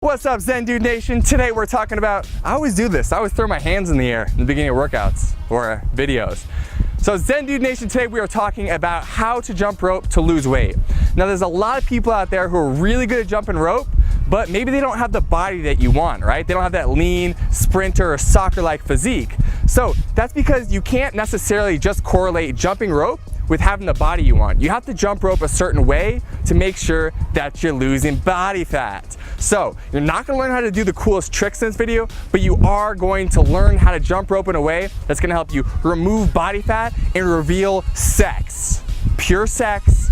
What's up, Zen Dude Nation? Today we're talking about, I always do this, I always throw my hands in the air in the beginning of workouts or videos. So Zen Dude Nation, today we are talking about how to jump rope to lose weight. Now there's a lot of people out there who are really good at jumping rope, but maybe they don't have the body that you want, right? They don't have that lean, sprinter, or soccer-like physique. So that's because you can't necessarily just correlate jumping rope with having the body you want. You have to jump rope a certain way to make sure that you're losing body fat. So you're not gonna learn how to do the coolest tricks in this video, but you are going to learn how to jump rope in a way that's gonna help you remove body fat and reveal sex. Pure sex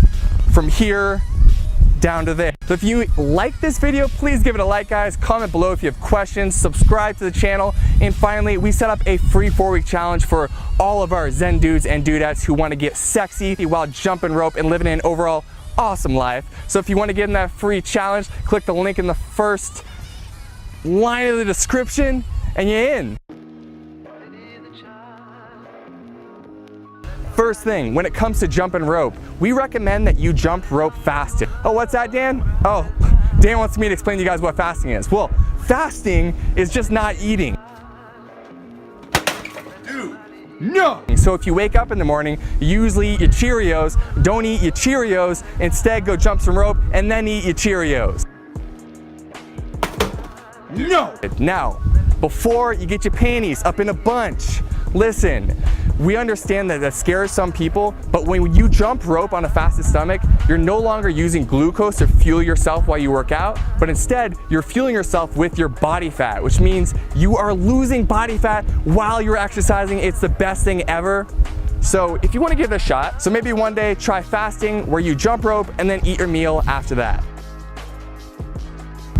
from here down to there. So if you like this video, please give it a like, guys. Comment below if you have questions, subscribe to the channel, and finally, we set up a free 4-week challenge for all of our Zen dudes and dudettes who want to get sexy while jumping rope and living an overall awesome life. So if you want to get in that free challenge, click the link in the first line of the description and you're in. First thing, when it comes to jumping rope, we recommend that you jump rope fasted. Oh, what's that, Dan? Oh, Dan wants me to explain to you guys what fasting is. Well, fasting is just not eating. Dude, no! So if you wake up in the morning, usually eat your Cheerios, don't eat your Cheerios, instead go jump some rope and then eat your Cheerios. No! Now, before you get your panties up in a bunch, listen, we understand that scares some people, but when you jump rope on a fasted stomach, you're no longer using glucose to fuel yourself while you work out, but instead you're fueling yourself with your body fat, which means you are losing body fat while you're exercising. It's the best thing ever. So if you want to give it a shot, so maybe one day try fasting where you jump rope and then eat your meal after that.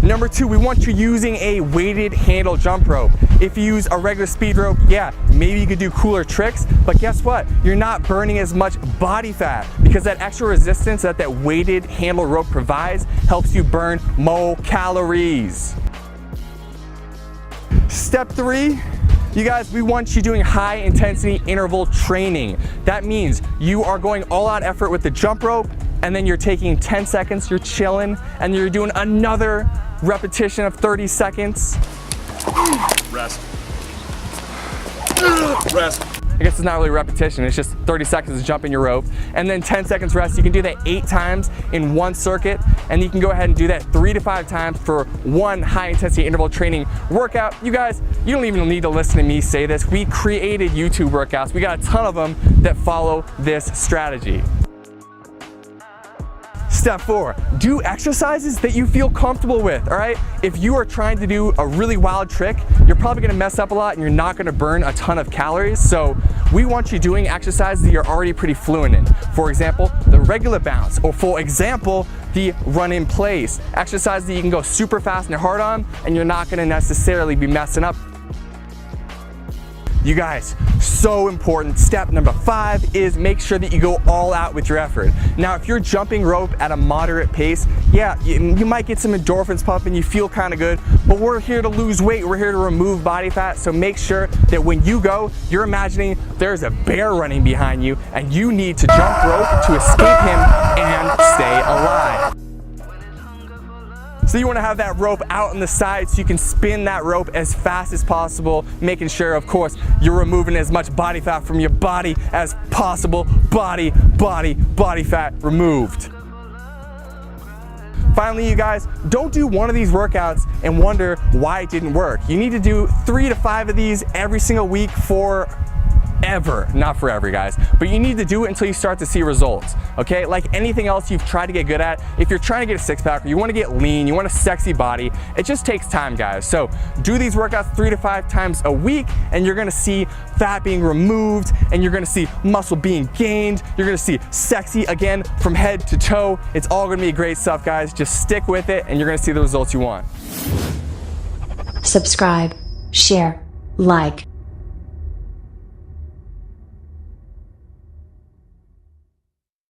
Number 2, we want you using a weighted handle jump rope. If you use a regular speed rope, yeah, maybe you could do cooler tricks, but guess what? You're not burning as much body fat because that extra resistance that weighted handle rope provides helps you burn more calories. Step 3, you guys, we want you doing high intensity interval training. That means you are going all out effort with the jump rope, and then you're taking 10 seconds, you're chilling, and you're doing another repetition of 30 seconds. Rest. Rest. I guess it's not really repetition, it's just 30 seconds of jumping your rope, and then 10 seconds rest. You can do that 8 times in one circuit, and you can go ahead and do that 3 to 5 times for one high intensity interval training workout. You guys, you don't even need to listen to me say this. We created YouTube workouts. We got a ton of them that follow this strategy. Step 4, do exercises that you feel comfortable with, all right? If you are trying to do a really wild trick, you're probably gonna mess up a lot and you're not gonna burn a ton of calories. So we want you doing exercises that you're already pretty fluent in. For example, the regular bounce, or for example, the run in place. Exercises that you can go super fast and hard on and you're not gonna necessarily be messing up. You guys, so important. Step number 5 is make sure that you go all out with your effort. Now, if you're jumping rope at a moderate pace, yeah, you might get some endorphins pumping, you feel kind of good, but we're here to lose weight, we're here to remove body fat, so make sure that when you go, you're imagining there's a bear running behind you and you need to jump rope to escape him and stay alive. So you want to have that rope out on the side so you can spin that rope as fast as possible, making sure, of course, you're removing as much body fat from your body as possible. Body fat removed. Finally, you guys, don't do one of these workouts and wonder why it didn't work. You need to do 3 to 5 of these every single week for ever, not forever, guys, but you need to do it until you start to see results, okay? Like anything else you've tried to get good at, if you're trying to get a six-pack or you want to get lean, you want a sexy body, it just takes time, guys. So do these workouts 3 to 5 times a week and you're gonna see fat being removed and you're gonna see muscle being gained, you're gonna see sexy again from head to toe. It's all gonna be great stuff, guys. Just stick with it and you're gonna see the results you want. Subscribe, share, like.